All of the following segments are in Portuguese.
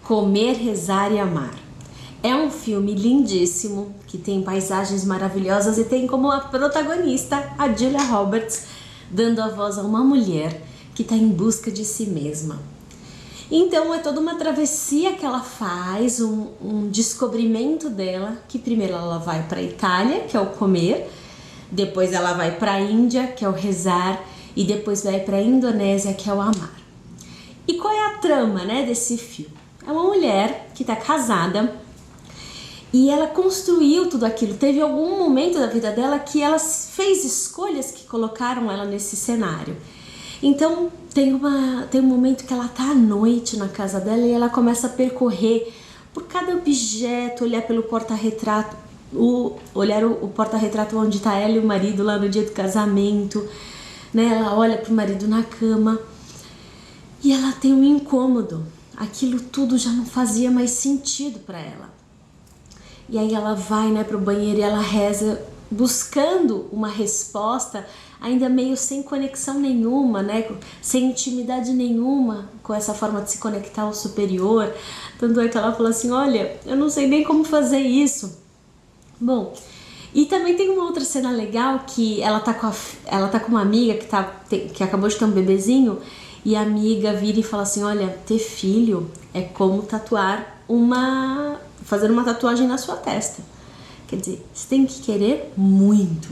Comer, Rezar e Amar. É um filme lindíssimo, que tem paisagens maravilhosas e tem como a protagonista a Julia Roberts, dando a voz a uma mulher que está em busca de si mesma. Então é toda uma travessia que ela faz, um descobrimento dela, que primeiro ela vai para a Itália, que é o comer, depois ela vai para a Índia, que é o rezar, e depois vai para a Indonésia, que é o amar. E qual é a trama, né, desse filme? É uma mulher que está casada e ela construiu tudo aquilo. Teve algum momento da vida dela que ela fez escolhas que colocaram ela nesse cenário. Então tem um momento que ela tá à noite na casa dela e ela começa a percorrer por cada objeto, olhar pelo porta-retrato, olhar o porta-retrato onde tá ela e o marido lá no dia do casamento, né? Ela olha pro marido na cama e ela tem um incômodo. Aquilo tudo já não fazia mais sentido para ela. E aí ela vai, né, pro banheiro e ela reza, buscando uma resposta, ainda meio sem conexão nenhuma, né, sem intimidade nenhuma com essa forma de se conectar ao superior. Tanto é que ela fala assim, olha, eu não sei nem como fazer isso. Bom, e também tem uma outra cena legal que ela tá com uma amiga que acabou de ter um bebezinho, e a amiga vira e fala assim, olha, ter filho é como fazer uma tatuagem na sua testa. Quer dizer, você tem que querer muito.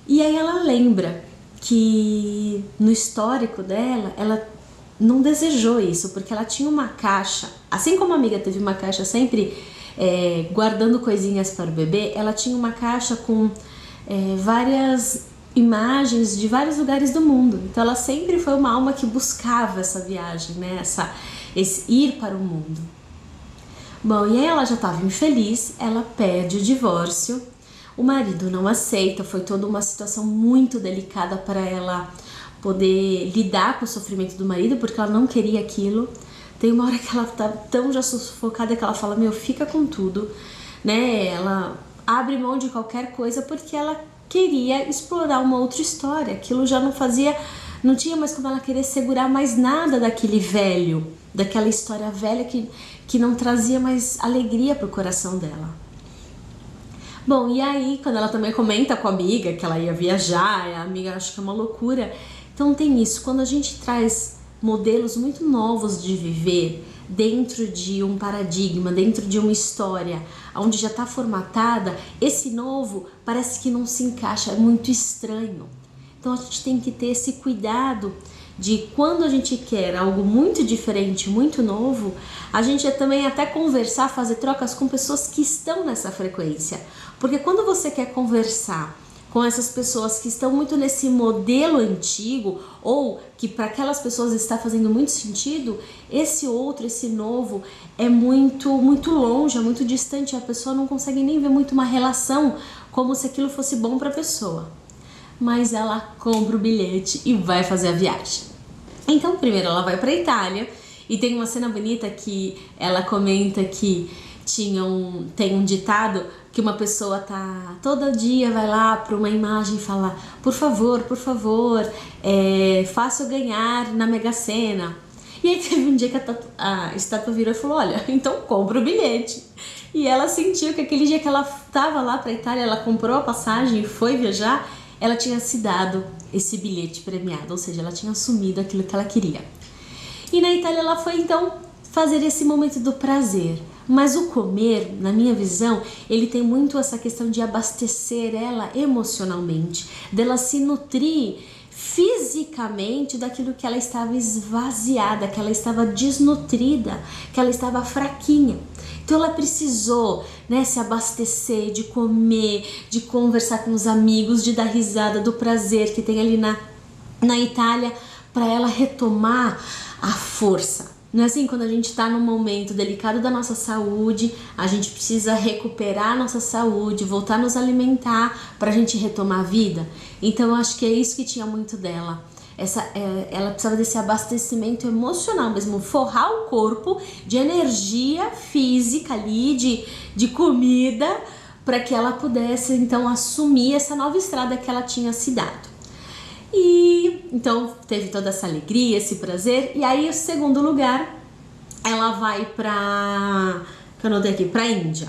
E aí ela lembra que no histórico dela, ela não desejou isso, porque ela tinha uma caixa, assim como a amiga teve uma caixa sempre guardando coisinhas para o bebê, ela tinha uma caixa com várias imagens de vários lugares do mundo. Então ela sempre foi uma alma que buscava essa viagem, né? Esse ir para o mundo. Bom, e aí ela já estava infeliz, ela pede o divórcio, o marido não aceita, foi toda uma situação muito delicada para ela poder lidar com o sofrimento do marido, porque ela não queria aquilo. Tem uma hora que ela tá tão já sufocada que ela fala, meu, fica com tudo, né? Ela abre mão de qualquer coisa porque ela queria explorar uma outra história. Aquilo já não tinha mais como ela querer segurar mais nada daquele velho, daquela história velha que não trazia mais alegria pro coração dela. Bom, e aí quando ela também comenta com a amiga que ela ia viajar, a amiga acha que é uma loucura. Então tem isso, quando a gente traz modelos muito novos de viver dentro de um paradigma, dentro de uma história onde já está formatada, esse novo parece que não se encaixa, é muito estranho. Então a gente tem que ter esse cuidado de quando a gente quer algo muito diferente, muito novo, a gente também até conversar, fazer trocas com pessoas que estão nessa frequência. Porque quando você quer conversar com essas pessoas que estão muito nesse modelo antigo, ou que para aquelas pessoas está fazendo muito sentido, esse outro, esse novo, é muito longe, é muito distante, a pessoa não consegue nem ver muito uma relação como se aquilo fosse bom para a pessoa. Mas ela compra o bilhete e vai fazer a viagem. Então, primeiro ela vai para a Itália e tem uma cena bonita que ela comenta que tem um ditado que uma pessoa todo dia vai lá para uma imagem e fala, por favor, faça eu ganhar na Mega Sena. E aí teve um dia que a estátua virou e falou, olha, então compra o bilhete. E ela sentiu que aquele dia que ela estava lá para a Itália, ela comprou a passagem e foi viajar, ela tinha se dado esse bilhete premiado, ou seja, ela tinha assumido aquilo que ela queria. E na Itália ela foi então fazer esse momento do prazer. Mas o comer, na minha visão, ele tem muito essa questão de abastecer ela emocionalmente, dela se nutrir fisicamente daquilo que ela estava esvaziada, que ela estava desnutrida, que ela estava fraquinha. Então ela precisou, né, se abastecer, de comer, de conversar com os amigos, de dar risada, do prazer que tem ali na Itália, para ela retomar a força. Não é assim, quando a gente está num momento delicado da nossa saúde, a gente precisa recuperar a nossa saúde, voltar a nos alimentar para a gente retomar a vida? Então eu acho que é isso que tinha muito dela. Ela precisava desse abastecimento emocional mesmo, forrar o corpo de energia física ali, de comida, para que ela pudesse então assumir essa nova estrada que ela tinha se dado. E então teve toda essa alegria, esse prazer. E aí o segundo lugar ela vai que eu anotei aqui, pra Índia.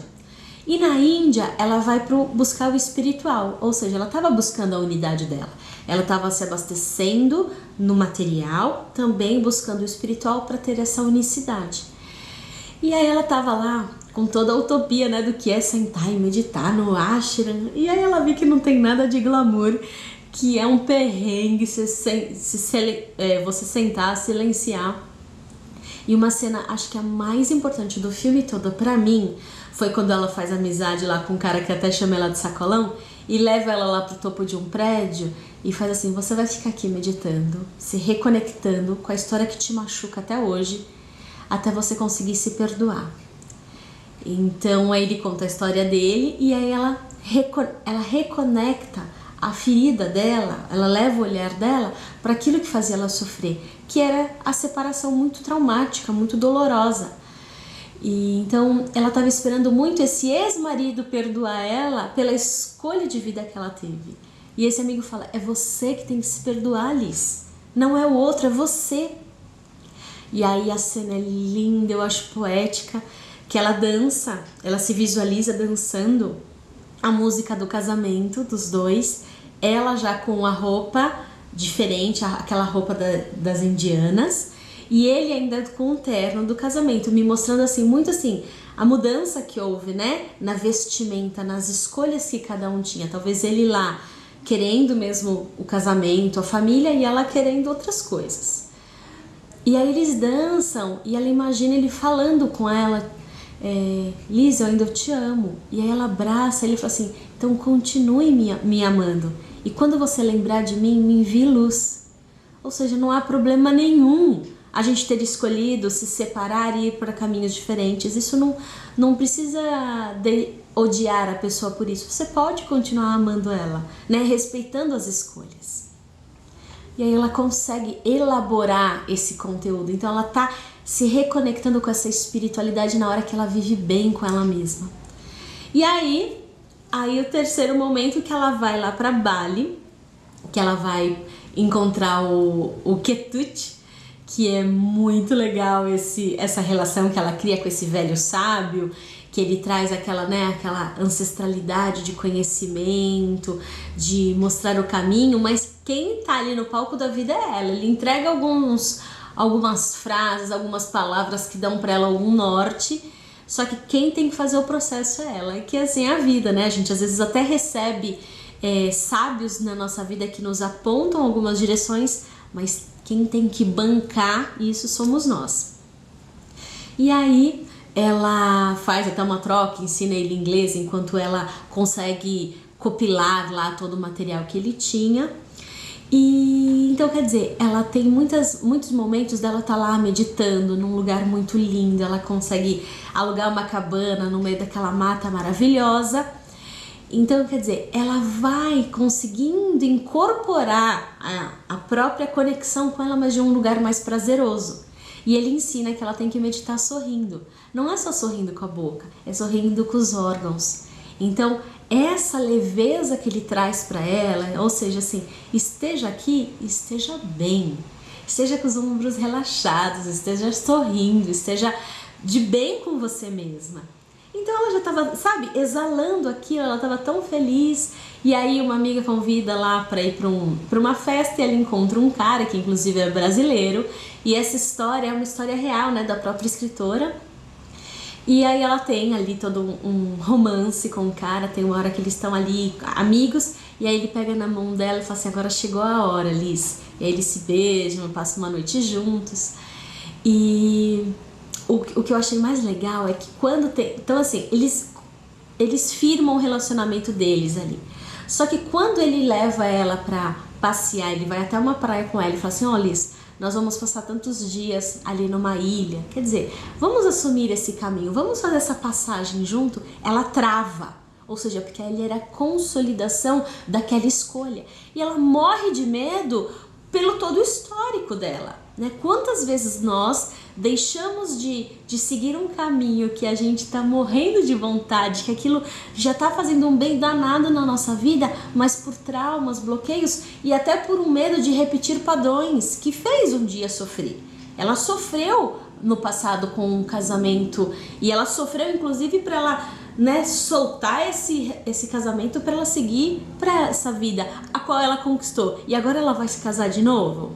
E na Índia, ela vai buscar o espiritual, ou seja, ela estava buscando a unidade dela. Ela estava se abastecendo no material, também buscando o espiritual para ter essa unicidade. E aí ela estava lá com toda a utopia, né, do que é sentar e meditar no ashram. E aí ela viu que não tem nada de glamour, que é um perrengue você sentar, silenciar. E uma cena, acho que a mais importante do filme todo pra mim, foi quando ela faz amizade lá com um cara que até chama ela de sacolão e leva ela lá pro topo de um prédio e faz assim: você vai ficar aqui meditando, se reconectando com a história que te machuca até hoje, até você conseguir se perdoar. Então aí ele conta a história dele e aí ela reconecta a ferida dela, ela leva o olhar dela para aquilo que fazia ela sofrer, que era a separação muito traumática, muito dolorosa. E então ela estava esperando muito esse ex-marido perdoar ela pela escolha de vida que ela teve. E esse amigo fala: é você que tem que se perdoar, Liz, não é o outro, é você. E aí a cena é linda, eu acho poética, que ela dança, ela se visualiza dançando a música do casamento dos dois, ela já com a roupa diferente, aquela roupa das indianas, e ele ainda com o terno do casamento, me mostrando assim, muito assim, a mudança que houve, né, na vestimenta, nas escolhas que cada um tinha. Talvez ele lá querendo mesmo o casamento, a família, e ela querendo outras coisas. E aí eles dançam e ela imagina ele falando com ela: Liz, eu ainda te amo. E aí ela abraça ele e fala assim: então continue me amando. E quando você lembrar de mim, me envie luz. Ou seja, não há problema nenhum a gente ter escolhido se separar e ir para caminhos diferentes. Isso não precisa odiar a pessoa por isso. Você pode continuar amando ela, né? Respeitando as escolhas. E aí ela consegue elaborar esse conteúdo. Então ela tá se reconectando com essa espiritualidade na hora que ela vive bem com ela mesma. E aí o terceiro momento, que ela vai lá para Bali, que ela vai encontrar o Ketut, que é muito legal essa relação que ela cria com esse velho sábio, que ele traz aquela ancestralidade de conhecimento, de mostrar o caminho, mas quem tá ali no palco da vida é ela. Ele entrega algumas frases, algumas palavras que dão para ela algum norte, só que quem tem que fazer o processo é ela. E que assim é a vida, né? A gente às vezes até recebe sábios na nossa vida que nos apontam algumas direções, mas quem tem que bancar isso somos nós. E aí ela faz até uma troca, ensina ele inglês enquanto ela consegue copilar lá todo o material que ele tinha. E então, quer dizer, ela tem muitos momentos dela tá lá meditando num lugar muito lindo. Ela consegue alugar uma cabana no meio daquela mata maravilhosa. Então, quer dizer, ela vai conseguindo incorporar a própria conexão com ela, mas de um lugar mais prazeroso. E ele ensina que ela tem que meditar sorrindo. Não é só sorrindo com a boca, é sorrindo com os órgãos. Então, essa leveza que ele traz para ela, ou seja, assim, esteja aqui, esteja bem, esteja com os ombros relaxados, esteja sorrindo, esteja de bem com você mesma. Então ela já estava, sabe, exalando aquilo, ela estava tão feliz. E aí uma amiga convida lá para ir para uma festa e ela encontra um cara que inclusive é brasileiro. E essa história é uma história real, né, da própria escritora. E aí ela tem ali todo um romance com o cara, tem uma hora que eles estão ali amigos, e aí ele pega na mão dela e fala assim: agora chegou a hora, Liz. E aí eles se beijam, passam uma noite juntos. E o que eu achei mais legal é que quando tem... Então assim, eles firmam o relacionamento deles ali. Só que quando ele leva ela pra passear, ele vai até uma praia com ela e fala assim: ó, Liz, nós vamos passar tantos dias ali numa ilha, quer dizer, vamos assumir esse caminho, vamos fazer essa passagem junto. Ela trava, ou seja, porque ali era a consolidação daquela escolha. E ela morre de medo pelo todo o histórico dela, né? Quantas vezes nós deixamos de seguir um caminho que a gente tá morrendo de vontade, que aquilo já tá fazendo um bem danado na nossa vida, mas por traumas, bloqueios e até por um medo de repetir padrões que fez um dia sofrer. Ela sofreu no passado com um casamento e ela sofreu, inclusive, para ela, né, soltar esse casamento, para ela seguir para essa vida a qual ela conquistou. E agora ela vai se casar de novo.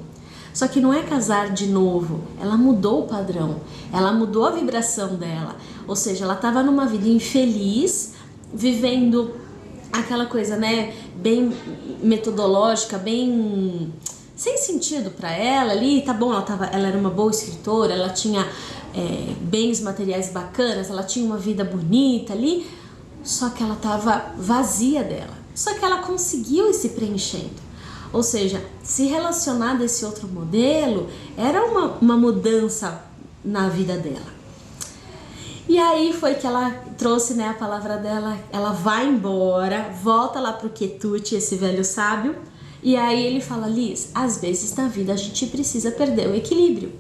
Só que não é casar de novo, ela mudou o padrão, ela mudou a vibração dela. Ou seja, ela estava numa vida infeliz, vivendo aquela coisa, né, bem metodológica, bem sem sentido para ela ali. Tá bom, ela era uma boa escritora, ela tinha bens materiais bacanas, ela tinha uma vida bonita ali, só que ela estava vazia dela. Só que ela conseguiu ir se preenchendo. Ou seja, se relacionar desse outro modelo era uma mudança na vida dela. E aí foi que ela trouxe, né, a palavra dela, ela vai embora, volta lá pro Ketuti, esse velho sábio, e aí ele fala: Liz, às vezes na vida a gente precisa perder o equilíbrio.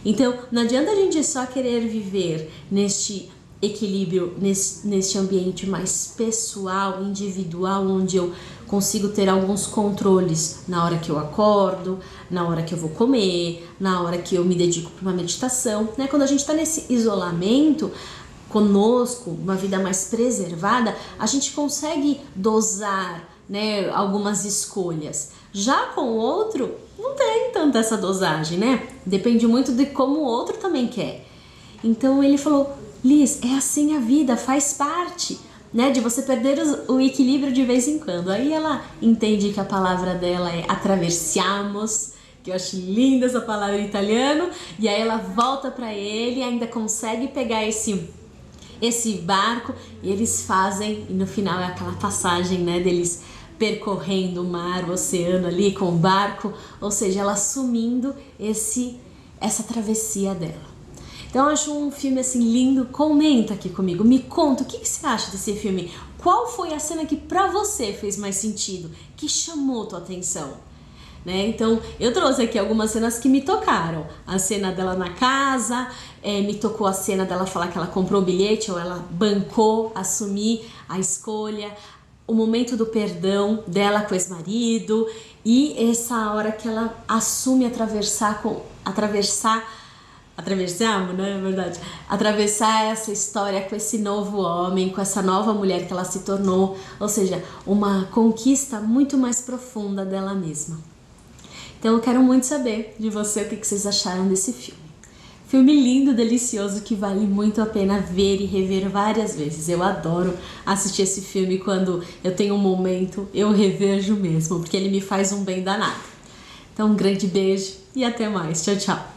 Então não adianta a gente só querer viver neste equilíbrio, neste ambiente mais pessoal, individual, onde eu consigo ter alguns controles na hora que eu acordo, na hora que eu vou comer, na hora que eu me dedico para uma meditação, né? Quando a gente está nesse isolamento conosco, uma vida mais preservada, a gente consegue dosar, né, algumas escolhas. Já com o outro, não tem tanta essa dosagem, né? Depende muito de como o outro também quer. Então ele falou: Liz, é assim a vida, faz parte, né, de você perder o equilíbrio de vez em quando. Aí ela entende que a palavra dela é attraversiamos, que eu acho linda essa palavra em italiano, e aí ela volta para ele e ainda consegue pegar esse barco, e eles fazem, e no final é aquela passagem, né, deles percorrendo o mar, o oceano ali com o barco, ou seja, ela assumindo essa travessia dela. Então eu acho um filme assim lindo. Comenta aqui comigo, me conta o que você acha desse filme. Qual foi a cena que pra você fez mais sentido, que chamou tua atenção, né? Então eu trouxe aqui algumas cenas que me tocaram. A cena dela na casa, me tocou a cena dela falar que ela comprou o bilhete, ou ela bancou, assumir a escolha, o momento do perdão dela com o ex-marido, e essa hora que ela assume atravessamos, né, na verdade, atravessar essa história com esse novo homem, com essa nova mulher que ela se tornou, ou seja, uma conquista muito mais profunda dela mesma. Então eu quero muito saber de você o que vocês acharam desse filme. Filme lindo, delicioso, que vale muito a pena ver e rever várias vezes. Eu adoro assistir esse filme. Quando eu tenho um momento, eu revejo mesmo, porque ele me faz um bem danado. Então um grande beijo e até mais. Tchau, tchau.